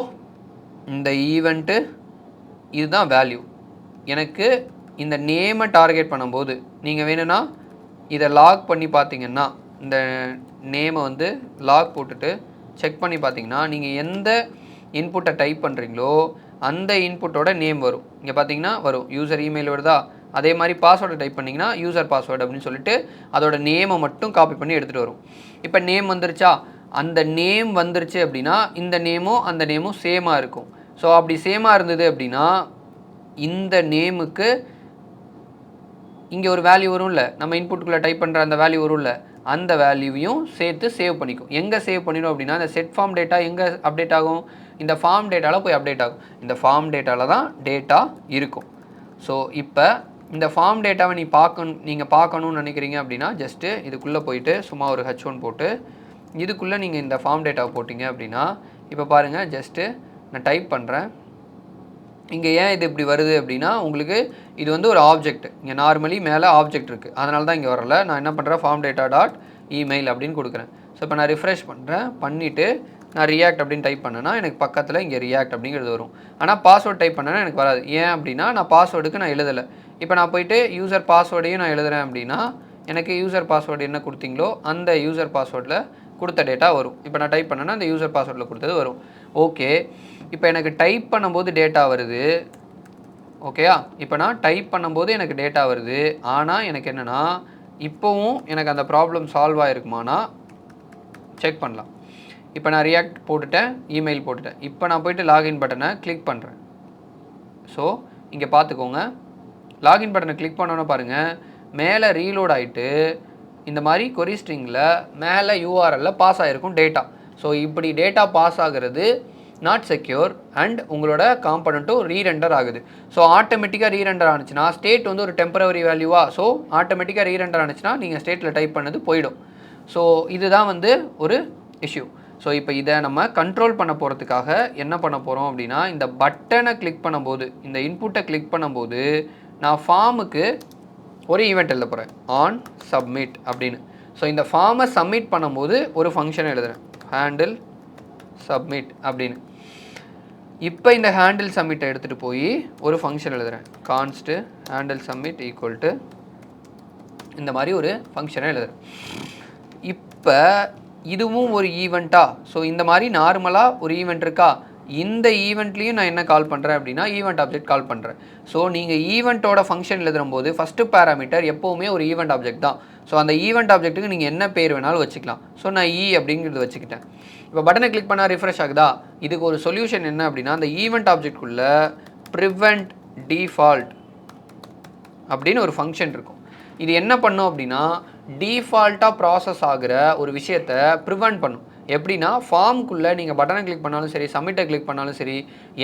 இந்த ஈவெண்ட்டு இதுதான் வேல்யூ. எனக்கு இந்த நேமை டார்கெட் பண்ணும்போது நீங்கள் வேணும்னா இதை லாக் பண்ணி பார்த்தீங்கன்னா, இந்த நேமை வந்து லாக் போட்டுட்டு செக் பண்ணி பார்த்தீங்கன்னா, நீங்கள் எந்த இன்புட்டை டைப் பண்ணுறீங்களோ அந்த இன்புட்டோட நேம் வரும். இங்கே பார்த்தீங்கன்னா வரும், யூசர் இமெயில் வருதா, அதே மாதிரி பாஸ்வேர்டை டைப் பண்ணிங்கன்னா யூசர் பாஸ்வேர்டு அப்படின்னு சொல்லிட்டு அதோட நேமை மட்டும் காப்பி பண்ணி எடுத்துகிட்டு வரும். இப்போ நேம் வந்துருச்சா, அந்த நேம் வந்துருச்சு அப்படின்னா இந்த நேமும் அந்த நேமும் சேமாக இருக்கும். ஸோ அப்படி சேமாக இருந்தது அப்படின்னா இந்த நேமுக்கு இங்கே ஒரு வேல்யூ வரும்ல, நம்ம இன்புட்டுக்குள்ளே டைப் பண்ணுற அந்த வேல்யூ வரும்ல, அந்த வேல்யூவையும் சேர்த்து சேவ் பண்ணிக்கும். எங்கே சேவ் பண்ணிடும் அப்படின்னா, இந்த செட் ஃபார்ம் டேட்டா எங்கே அப்டேட் ஆகும், இந்த ஃபார்ம் டேட்டாவில் போய் அப்டேட் ஆகும். இந்த ஃபார்ம் டேட்டாவில் தான் டேட்டா இருக்கும். ஸோ இப்போ இந்த ஃபார்ம் டேட்டாவை நீங்கள் பார்க்கணும்னு நினைக்கிறீங்க அப்படின்னா, ஜஸ்ட்டு இதுக்குள்ளே போயிட்டு சும்மா ஒரு H1 போட்டு இதுக்குள்ளே நீங்கள் இந்த ஃபார்ம் டேட்டாவை போட்டிங்க அப்படின்னா, இப்போ பாருங்கள், ஜஸ்ட்டு நான் டைப் பண்ணுறேன். இங்கே ஏன் இது இப்படி வருது அப்படின்னா, உங்களுக்கு இது வந்து ஒரு ஆப்ஜெக்ட். இங்கே நார்மலி மேலே ஆப்ஜெக்ட் இருக்குது, அதனால தான் இங்கே வரல. நான் என்ன பண்ணுறேன், ஃபார்ம் டேட்டா டாட் இமெயில் அப்படின்னு கொடுக்குறேன். ஸோ இப்போ நான் ரிஃப்ரெஷ் பண்ணுறேன், பண்ணிவிட்டு நான் ரியாக்ட் அப்படின்னு டைப் பண்ணேன்னா எனக்கு பக்கத்தில் இங்கே ரியாக்ட் அப்படிங்கிறது வரும். ஆனால் பாஸ்வேர்ட் டைப் பண்ணேன்னா எனக்கு வராது. ஏன் அப்படின்னா நான் பாஸ்வேர்டுக்கு நான் எழுதலை. இப்போ நான் போயிட்டு யூசர் பாஸ்வேர்டையும் நான் எழுதுகிறேன் அப்படின்னா எனக்கு யூசர் பாஸ்வேர்டு என்ன கொடுத்தீங்களோ அந்த யூசர் பாஸ்வேர்டில் கொடுத்த டேட்டா வரும். இப்போ நான் டைப் பண்ணேன்னா அந்த யூசர் பாஸ்வேர்டில் கொடுத்தது வரும். ஓகே, இப்போ எனக்கு டைப் பண்ணும்போது டேட்டா வருது. ஓகேயா, இப்போ நான் டைப் பண்ணும்போது எனக்கு டேட்டா வருது. ஆனால் எனக்கு என்னென்னா இப்போவும் எனக்கு அந்த ப்ராப்ளம் சால்வ் ஆகிருக்குமானா செக் பண்ணலாம். இப்போ நான் ரியாக்ட் போட்டுட்டேன், இமெயில் போட்டுட்டேன். இப்போ நான் போய்ட்டு லாகின் பட்டனை கிளிக் பண்ணுறேன். ஸோ இங்கே பார்த்துக்கோங்க, லாகின் பட்டனை கிளிக் பண்ணோன்னு பாருங்கள், மேலே ரீலோட் ஆகிட்டு இந்த மாதிரி கொரி ஸ்ட்ரிங்கில் மேலே யூஆர்எல்ல பாஸ் ஆகிருக்கும் டேட்டா. ஸோ இப்படி டேட்டா பாஸ் ஆகிறது நாட் செக்யூர் அண்ட் உங்களோட காம்பனண்ட்டும் ரீரெண்டர் ஆகுது. ஸோ ஆட்டோமேட்டிக்காக ரீரெண்டர் ஆனிச்சுன்னா ஸ்டேட் வந்து ஒரு டெம்பரவரி வேல்யூவா, ஸோ ஆட்டோமேட்டிக்காக ரீரெண்டர் ஆனிச்சுன்னா நீங்கள் ஸ்டேட்டில் டைப் பண்ணது போயிடும். ஸோ இதுதான் வந்து ஒரு இஷ்யூ. ஸோ இப்போ இதை நம்ம கண்ட்ரோல் பண்ண போகிறதுக்காக என்ன பண்ண போகிறோம் அப்படின்னா, இந்த பட்டனை கிளிக் பண்ணும்போது, இந்த இன்புட்டை கிளிக் பண்ணும்போது நான் ஃபார்முக்கு ஒரு ஈவெண்ட் எழுத போகிறேன், ஆன் சப்மிட் அப்படின்னு. ஸோ இந்த ஃபார்மை சப்மிட் பண்ணும்போது ஒரு ஃபங்க்ஷனை எழுதுகிறேன், ஹேண்டில் சப்மிட் அப்படின்னு. இப்போ இந்த ஹேண்டில் சப்மிட்டை எடுத்துகிட்டு போய் ஒரு ஃபங்க்ஷன் எழுதுகிறேன், கான்ஸ்ட் ஹேண்டில் சப்மிட் ஈக்குவல் டு இந்த மாதிரி ஒரு ஃபங்க்ஷனை எழுதுகிறேன். இப்போ இதுவும் ஒரு ஈவெண்ட்டா? ஸோ இந்த மாதிரி நார்மலாக ஒரு ஈவெண்ட் இருக்கா, இந்த ஈவெண்ட்லேயும் நான் என்ன கால் பண்ணுறேன் அப்படின்னா ஈவெண்ட் ஆப்ஜெக்ட் கால் பண்ணுறேன். ஸோ நீங்கள் ஈவெண்ட்டோட ஃபங்க்ஷன் எழுதும்போது ஃபஸ்ட்டு பேராமீட்டர் எப்போவுமே ஒரு ஈவெண்ட் ஆப்ஜெக்ட் தான். ஸோ அந்த ஈவெண்ட் ஆப்ஜெக்ட்டுக்கு நீங்கள் என்ன பேர் வேணாலும் வச்சுக்கலாம். ஸோ நான் அப்படிங்கிறது வச்சுக்கிட்டேன். இப்போ பட்டனை கிளிக் பண்ணால் ரிஃப்ரெஷ் ஆகுதா? இதுக்கு ஒரு சொல்யூஷன் என்ன அப்படின்னா, அந்த ஈவெண்ட் ஆப்ஜெக்ட்குள்ளே ப்ரிவென்ட் டிஃபால்ட் அப்படின்னு ஒரு ஃபங்க்ஷன் இருக்கும். இது என்ன பண்ணும் அப்படின்னா, டிஃபால்ட்டாக ப்ராசஸ் ஆகிற ஒரு விஷயத்தை ப்ரிவென்ட் பண்ணும். எப்படின்னா, ஃபார்முக்குள்ளே நீங்கள் பட்டனை கிளிக் பண்ணாலும் சரி, சப்மிட்டை கிளிக் பண்ணாலும் சரி,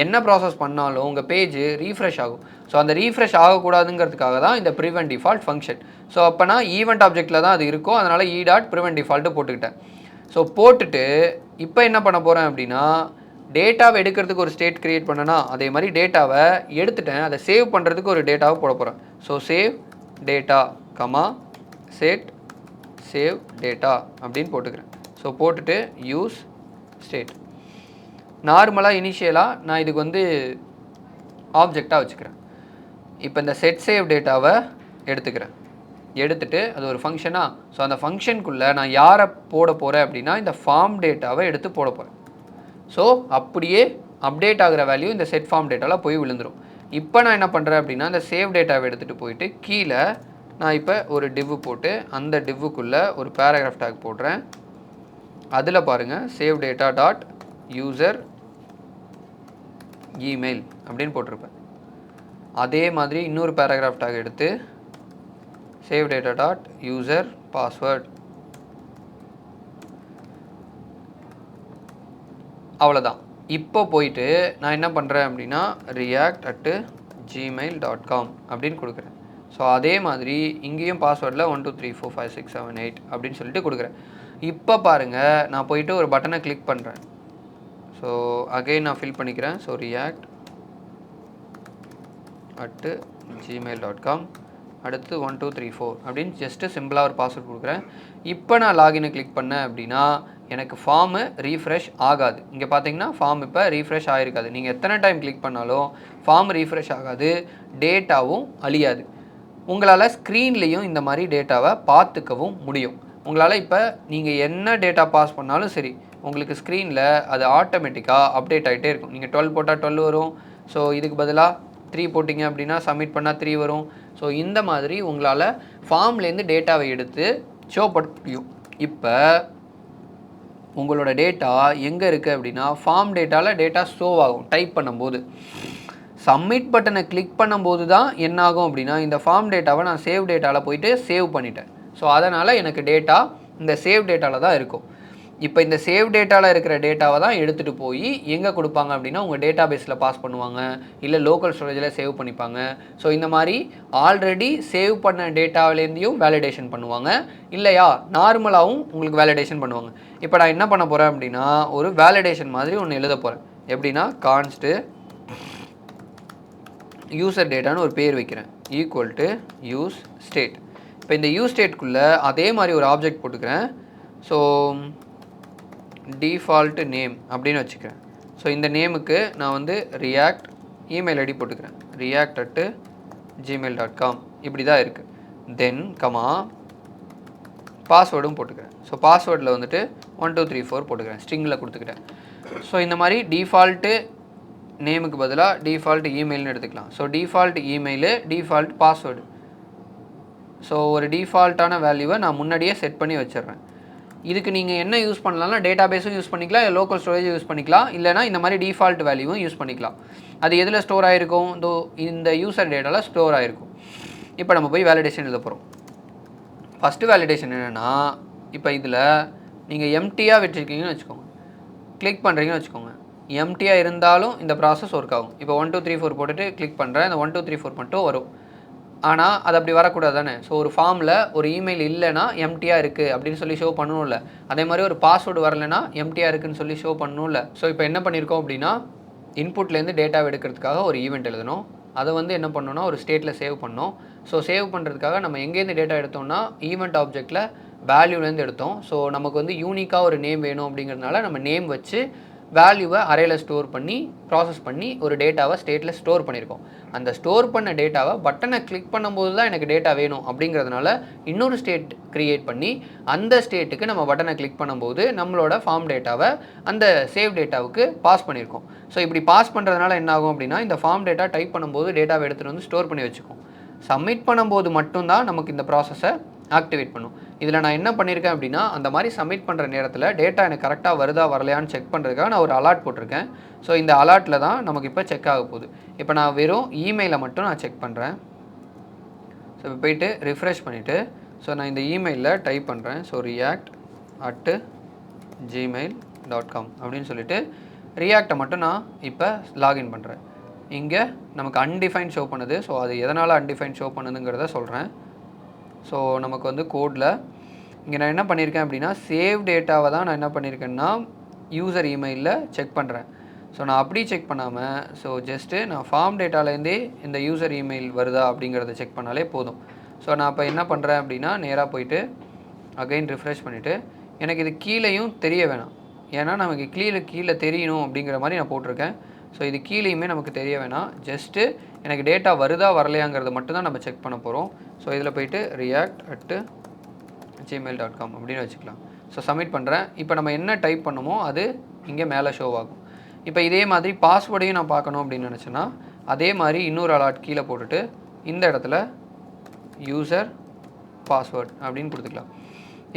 என்ன ப்ராசஸ் பண்ணாலும் உங்கள் பேஜ் ரீஃப்ரெஷ் ஆகும். ஸோ அந்த ரீஃப்ரெஷ் ஆகக்கூடாதுங்கிறதுக்காக தான் இந்த ப்ரிவென்ட் டிஃபால்ட் ஃபங்க்ஷன். ஸோ அப்போனா ஈவெண்ட் ஆப்ஜெக்ட்டில் தான் அது இருக்கும், அதனால் ப்ரிவென்ட் டிஃபால்ட்டு போட்டுக்கிட்டேன். ஸோ போட்டுட்டு இப்போ என்ன பண்ண போகிறேன் அப்படின்னா, டேட்டாவை எடுக்கிறதுக்கு ஒரு ஸ்டேட் க்ரியேட் பண்ணனா, அதே மாதிரி டேட்டாவை எடுத்துட்டேன், அதை சேவ் பண்ணுறதுக்கு ஒரு டேட்டாவை போட போகிறேன். So save data comma set save data அப்படின்னு போட்டுக்கிறேன். ஸோ போட்டுட்டு யூஸ் ஸ்டேட். நார்மலாக இனிஷியலாக நான் இதுக்கு வந்து ஆப்ஜெக்டாக வச்சுக்கிறேன். இப்போ இந்த செட் சேவ் டேட்டாவை எடுத்துக்கிறேன். எடுத்துகிட்டு அது ஒரு ஃபங்க்ஷனாக, ஸோ அந்த ஃபங்க்ஷனுக்குள்ளே நான் யாரை போட போகிறேன் அப்படின்னா இந்த ஃபார்ம் டேட்டாவை எடுத்து போட போகிறேன். ஸோ அப்படியே அப்டேட் ஆகிற வேல்யூ இந்த செட் ஃபார்ம் டேட்டாவில் போய் விழுந்துடும். இப்போ நான் என்ன பண்ணுறேன் அப்படின்னா, இந்த சேவ் டேட்டாவை எடுத்துகிட்டு போயிட்டு கீழே நான் இப்போ ஒரு டிவ்வு போட்டு அந்த டிவ்வுக்குள்ளே ஒரு பேராகிராஃப் டேக் போடுறேன். அதில் பாருங்கள், save data dot user email அப்படின்னு போட்டிருப்பேன். அதே மாதிரி இன்னொரு பேராகிராஃப் டேக் எடுத்து save data dot user password. அவ்வளோதான். இப்போ போயிட்டு நான் என்ன பண்ணுறேன் அப்படின்னா react@gmail.com அப்படின்னு கொடுக்குறேன். ஸோ அதே மாதிரி இங்கேயும் பாஸ்வேர்டில் 1 2 3 4 5 6 7 8 அப்படின்னு சொல்லிட்டு கொடுக்குறேன். இப்போ பாருங்கள், நான் போயிட்டு ஒரு பட்டனை கிளிக் பண்ணுறேன். ஸோ அகெயின் நான் ஃபில் பண்ணிக்கிறேன். ஸோ react@gmail.com அடுத்து 1 2 3 4 அப்படின்னு ஜஸ்ட்டு சிம்பிளாக ஒரு பாஸ்வேர்ட் கொடுக்குறேன். இப்போ நான் லாகினை கிளிக் பண்ணேன் அப்படின்னா எனக்கு ஃபார்மு ரீஃப்ரெஷ் ஆகாது. இங்கே பார்த்தீங்கன்னா ஃபார்ம் இப்போ ரீஃப்ரெஷ் ஆகிருக்காது. நீங்கள் எத்தனை டைம் கிளிக் பண்ணாலும் ஃபார்ம் ரீஃப்ரெஷ் ஆகாது, டேட்டாவும் அழியாது. உங்களால் ஸ்க்ரீன்லேயும் இந்த மாதிரி டேட்டாவை பார்த்துக்கவும் முடியும். உங்களால் இப்போ நீங்கள் என்ன டேட்டா பாஸ் பண்ணாலும் சரி, உங்களுக்கு ஸ்க்ரீனில் அது ஆட்டோமேட்டிக்காக அப்டேட் ஆகிட்டே இருக்கும். நீங்கள் 12 போட்டால் 12 வரும். ஸோ இதுக்கு பதிலாக 3 போட்டிங்க அப்படின்னா சப்மிட் பண்ணால் 3 வரும். ஸோ இந்த மாதிரி உங்களால் ஃபார்ம்லேருந்து டேட்டாவை எடுத்து ஷோ பண்ண முடியும். இப்போ உங்களோட டேட்டா எங்கே இருக்குது அப்படின்னா ஃபார்ம் டேட்டாவில் டேட்டா ஷோ ஆகும். டைப் பண்ணும்போது சப்மிட் பட்டனை கிளிக் பண்ணும்போது தான் என்ன ஆகும் அப்படின்னா இந்த ஃபார்ம் டேட்டாவை நான் சேவ் டேட்டாவில் போயிட்டு சேவ் பண்ணிட்டேன். ஸோ அதனால் எனக்கு டேட்டா இந்த சேவ் டேட்டாவில் தான் இருக்கும். இப்போ இந்த சேவ் டேட்டாவில் இருக்கிற டேட்டாவை தான் எடுத்துகிட்டு போய் எங்கே கொடுப்பாங்க அப்படின்னா உங்கள் டேட்டா பேஸில் பாஸ் பண்ணுவாங்க, இல்லை லோக்கல் ஸ்டோரேஜில் சேவ் பண்ணிப்பாங்க. ஸோ இந்த மாதிரி ஆல்ரெடி சேவ் பண்ண டேட்டாவிலேருந்தையும் வேலிடேஷன் பண்ணுவாங்க, இல்லையா நார்மலாகவும் உங்களுக்கு வேலிடேஷன் பண்ணுவாங்க. இப்போ நான் என்ன பண்ண போகிறேன் அப்படின்னா ஒரு வேலிடேஷன் மாதிரி ஒன்று எழுத போகிறேன். எப்படின்னா கான்ஸ்ட்டு யூசர் டேட்டான்னு ஒரு பேர் வைக்கிறேன், ஈக்குவல் டு யூஸ் ஸ்டேட். இப்போ இந்த யூஸ் ஸ்டேட்குள்ளே அதே மாதிரி ஒரு ஆப்ஜெக்ட் போட்டுக்கிறேன். ஸோ டிஃபால்ட் நேம் அப்படின்னு வச்சுக்கிறேன். ஸோ இந்த நேமுக்கு நான் வந்து ரியாக்ட் இமெயில் ஐடி போட்டுக்கிறேன், react@gmail.com இப்படி தான் இருக்குது. தென் பாஸ்வேர்டும் போட்டுக்கிறேன். ஸோ பாஸ்வேர்டில் வந்துட்டு 1 2 3 4 போட்டுக்கிறேன், ஸ்ட்ரிங்கில் கொடுத்துக்கிட்டேன். ஸோ இந்த மாதிரி டிஃபால்ட்டு நேமுக்கு பதிலாக டிஃபால்ட் இமெயில்னு எடுத்துக்கலாம். So default email, default password. So ஒரு டிஃபால்ட்டான வேல்யூவை நான் முன்னாடியே செட் பண்ணி வச்சிடுறேன். இதுக்கு நீங்கள் என்ன யூஸ் பண்ணலாம்னா டேட்டா பேஸும் யூஸ் பண்ணிக்கலாம், இல்லை லோக்கல் ஸ்டோரேஜும் யூஸ் பண்ணிக்கலாம், இல்லைனா இந்த மாதிரி டிஃபால்ட் வேல்யூவும் யூஸ் பண்ணிக்கலாம். அது எதில் ஸ்டோர் ஆகிருக்கும்? இந்த யூசர் டேட்டாவில் ஸ்டோர் ஆகிருக்கும். இப்போ நம்ம போய் வேலிடேஷன் எழுத போகிறோம். ஃபஸ்ட்டு வேலிடேஷன் என்னென்னா, இப்போ இதில் நீங்கள் எம்டியாக வச்சுருக்கீங்கன்னு வச்சுக்கோங்க, கிளிக் பண்ணுறீங்கன்னு வச்சுக்கோங்க. எம்டியாக இருந்தாலும் இந்த ப்ராசஸ் ஒர்க் ஆகும். இப்போ 1 2 3 4 போட்டுட்டு கிளிக் பண்ணுறேன், இந்த 1 2 3 4 மட்டும் வரும். ஆனால் அது அப்படி வரக்கூடாது தானே. ஸோ ஒரு ஃபார்மில் ஒரு இமெயில் இல்லைன்னா எம்டியாக இருக்குது அப்படின்னு சொல்லி ஷோ பண்ணணும்ல. அதே மாதிரி ஒரு பாஸ்வேர்டு வரலைன்னா எம்டியாக இருக்குதுன்னு சொல்லி ஷோ பண்ணணும்ல. ஸோ இப்போ என்ன பண்ணியிருக்கோம் அப்படின்னா இன்புட்லேருந்து டேட்டாவை எடுக்கிறதுக்காக ஒரு ஈவெண்ட் எழுதணும். அதை வந்து என்ன பண்ணோன்னா ஒரு ஸ்டேட்டில் சேவ் பண்ணோம். ஸோ சேவ் பண்ணுறதுக்காக நம்ம எங்கேருந்து டேட்டா எடுத்தோம்னா ஈவெண்ட் ஆப்ஜெக்ட்டில் வேல்யூலேருந்து எடுத்தோம். ஸோ நமக்கு வந்து யூனிக்காக ஒரு நேம் வேணும் அப்படிங்கிறதுனால நம்ம நேம் வச்சு வேல்யூவை அரேயில் ஸ்டோர் பண்ணி ப்ராசஸ் பண்ணி ஒரு டேட்டாவை ஸ்டேட்டில் ஸ்டோர் பண்ணியிருக்கோம். அந்த ஸ்டோர் பண்ண டேட்டாவை பட்டனை கிளிக் பண்ணும்போது தான் எனக்கு டேட்டா வேணும் அப்படிங்கிறதுனால இன்னொரு ஸ்டேட் க்ரியேட் பண்ணி அந்த ஸ்டேட்டுக்கு நம்ம பட்டனை கிளிக் பண்ணும்போது நம்மளோட ஃபார்ம் டேட்டாவை அந்த சேவ் டேட்டாவுக்கு பாஸ் பண்ணியிருக்கோம். ஸோ இப்படி பாஸ் பண்ணுறதுனால என்ன ஆகும் அப்படின்னா இந்த ஃபார்ம் டேட்டா டைப் பண்ணும்போது டேட்டாவை எடுத்துகிட்டு வந்து ஸ்டோர் பண்ணி வச்சுக்கோம். சப்மிட் பண்ணும்போது மட்டும்தான் நமக்கு இந்த ப்ராசஸை ஆக்டிவேட் பண்ணும். இதில் நான் என்ன பண்ணியிருக்கேன் அப்படின்னா அந்த மாதிரி சப்மிட் பண்ணுற நேரத்தில் டேட்டா எனக்கு கரெக்டாக வருதா வரலையான்னு செக் பண்ணுறதுக்காக நான் ஒரு அலாட் போட்டிருக்கேன். ஸோ இந்த அலாட்டில் தான் நமக்கு இப்போ செக் ஆக போகுது. இப்போ நான் வெறும் இமெயிலை மட்டும் நான் செக் பண்ணுறேன். ஸோ இப்போ போயிட்டு ரிஃப்ரெஷ் பண்ணிவிட்டு ஸோ நான் இந்த இமெயிலில் டைப் பண்ணுறேன். ஸோ react@gmail.com அப்படின்னு சொல்லிட்டு ரியாக்டை மட்டும் நான் இப்போ லாகின் பண்ணுறேன். இங்கே நமக்கு அன்டிஃபைன் ஷோ பண்ணுது. ஸோ அது எதனால் அன்டிஃபைன் ஷோ பண்ணுதுங்கிறத சொல்கிறேன். ஸோ நமக்கு வந்து கோடில் இங்கே நான் என்ன பண்ணியிருக்கேன் அப்படின்னா சேவ் டேட்டாவை தான் நான் என்ன பண்ணியிருக்கேன்னா யூசர் இமெயிலில் செக் பண்ணுறேன். ஸோ நான் அப்படி செக் பண்ணாமல் ஸோ ஜஸ்ட்டு நான் ஃபார்ம் டேட்டாலேருந்தே இந்த யூசர் இமெயில் வருதா அப்படிங்கிறத செக் பண்ணாலே போதும். ஸோ நான் இப்போ என்ன பண்ணுறேன் அப்படின்னா நேராக போயிட்டு அகைன் ரிஃப்ரெஷ் பண்ணிவிட்டு எனக்கு இது கீழேயும் தெரிய வேணாம், ஏன்னா நமக்கு கீழே தெரியணும் அப்படிங்கிற மாதிரி நான் போட்டிருக்கேன். ஸோ இது கீழேயுமே நமக்கு தெரிய வேணாம், ஜஸ்ட்டு எனக்கு டேட்டா வருதா வரலையாங்கிறத மட்டும் தான் நம்ம செக் பண்ண போகிறோம். ஸோ இதில் போய்ட்டு react@gmail.com அப்படின்னு வச்சுக்கலாம். ஸோ சப்மிட் பண்ணுறேன். இப்போ நம்ம என்ன டைப் பண்ணமோ அது இங்கே மேலே ஷோ ஆகும். இப்போ இதே மாதிரி பாஸ்வேர்டையும் நான் பார்க்கணும் அப்படின்னு நினச்சேன்னா அதே மாதிரி இன்னொரு அலாட் கீழே போட்டுட்டு இந்த இடத்துல யூசர் பாஸ்வேர்ட் அப்படின்னு கொடுத்துக்கலாம்.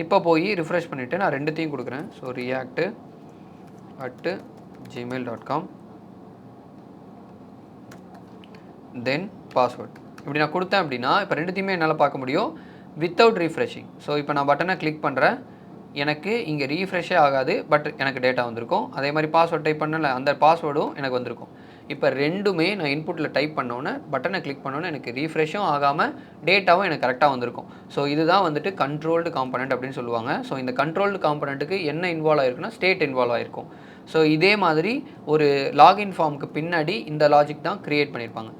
இப்போ போய் ரிஃப்ரெஷ் பண்ணிவிட்டு நான் ரெண்டுத்தையும் கொடுக்குறேன். ஸோ react@gmail.com தென் பாஸ்வேர்ட் இப்படி நான் கொடுத்தேன் அப்படின்னா இப்போ ரெண்டுத்தையுமே என்னால் பார்க்க முடியும் வித்தவுட் ரீஃப்ரெஷிங். ஸோ இப்போ நான் பட்டனை கிளிக் பண்ணுறேன், எனக்கு இங்கே ரீஃப்ரெஷ்ஷே ஆகாது, பட் எனக்கு டேட்டா வந்திருக்கும். அதே மாதிரி பாஸ்வேர்ட் டைப் பண்ணல அந்த பாஸ்வேர்டும் எனக்கு வந்திருக்கும். இப்போ ரெண்டுமே நான் இன்புட்டில் டைப் பண்ணோன்னே பட்டனை கிளிக் பண்ணோன்னே எனக்கு ரீஃப்ரெஷ்ஷும் ஆகாமல் டேட்டாவும் எனக்கு கரெக்டாக வந்திருக்கும். ஸோ இதுதான் வந்துட்டு கண்ட்ரோல்டு காம்பனண்ட் அப்படின்னு சொல்லுவாங்க. ஸோ இந்த கண்ட்ரோல்டு காம்பனண்ட்டுக்கு என்ன இன்வால்வ் ஆகிருக்குன்னா ஸ்டேட் இன்வால்வ் ஆகிருக்கும். ஸோ இதே மாதிரி ஒரு லாகின் ஃபார்முக்கு பின்னாடி இந்த லாஜிக் தான் க்ரியேட் பண்ணியிருப்பாங்க.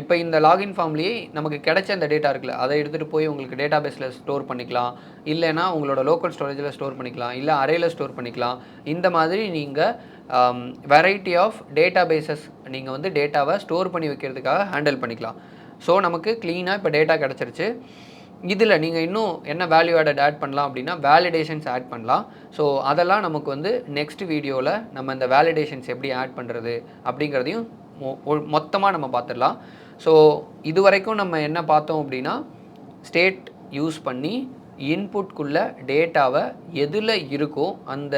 இப்போ இந்த லாகின் ஃபார்ம்லேயே நமக்கு கிடைச்ச அந்த டேட்டா இருக்குல்ல, அதை எடுத்துகிட்டு போய் உங்களுக்கு டேட்டாபேஸில் ஸ்டோர் பண்ணிக்கலாம். இல்லைன்னா உங்களோட லோக்கல் ஸ்டோரேஜில் ஸ்டோர் பண்ணிக்கலாம். இல்லை அரேல ஸ்டோர் பண்ணிக்கலாம். இந்த மாதிரி நீங்கள் வெரைட்டி ஆஃப் டேட்டாபேஸஸ் நீங்கள் வந்து டேட்டாவை ஸ்டோர் பண்ணி வைக்கிறதுக்காக ஹேண்டில் பண்ணிக்கலாம். ஸோ நமக்கு க்ளீனாக இப்போ டேட்டா கிடச்சிருச்சு. இதில் நீங்கள் இன்னும் என்ன வேல்யூ ஆட் பண்ணலாம் அப்படின்னா வேலிடேஷன்ஸ் ஆட் பண்ணலாம். ஸோ அதெல்லாம் நமக்கு வந்து நெக்ஸ்ட் வீடியோவில் நம்ம இந்த வேலிடேஷன்ஸ் எப்படி ஆட் பண்ணுறது அப்படிங்கிறதையும் மொத்தமாக நம்ம பார்த்துடலாம். ஸோ இது வரைக்கும் நம்ம என்ன பார்த்தோம் அப்படின்னா ஸ்டேட் யூஸ் பண்ணி இன்புட்குள்ளே டேட்டாவை எதில் இருக்கோ அந்த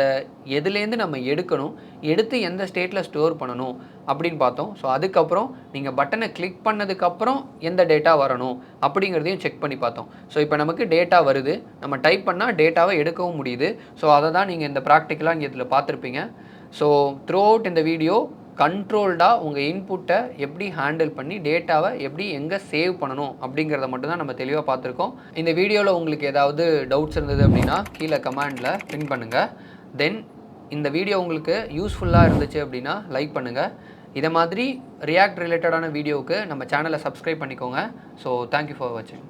எதுலேருந்து நம்ம எடுக்கணும், எடுத்து எந்த ஸ்டேட்டில் ஸ்டோர் பண்ணணும் அப்படின்னு பார்த்தோம். ஸோ அதுக்கப்புறம் நீங்கள் பட்டனை கிளிக் பண்ணதுக்கப்புறம் எந்த டேட்டா வரணும் அப்படிங்கிறதையும் செக் பண்ணி பார்த்தோம். ஸோ இப்போ நமக்கு டேட்டா வருது, நம்ம டைப் பண்ணால் டேட்டாவை எடுக்கவும் முடியுது. ஸோ அதை தான் நீங்கள் இந்த ப்ராக்டிக்கலாக இங்கே இதில் பார்த்துருப்பீங்க. ஸோ த்ரூ அவுட் இந்த வீடியோ கண்ட்ரோல்டாக உங்கள் இன்புட்டை எப்படி ஹேண்டில் பண்ணி டேட்டாவை எப்படி எங்கே சேவ் பண்ணணும் அப்படிங்கிறத மட்டும் தான் நம்ம தெளிவாக பார்த்துருக்கோம். இந்த வீடியோவில் உங்களுக்கு ஏதாவது டவுட்ஸ் இருந்தது அப்படின்னா கீழே கமெண்டில் பின் பண்ணுங்கள். தென் இந்த வீடியோ உங்களுக்கு யூஸ்ஃபுல்லாக இருந்துச்சு அப்படின்னா லைக் பண்ணுங்கள். இதை மாதிரி ரியாக்ட் ரிலேட்டடான வீடியோவுக்கு நம்ம சேனலை சப்ஸ்கிரைப் பண்ணிக்கோங்க. ஸோ தேங்க்யூ ஃபார் வாட்சிங்.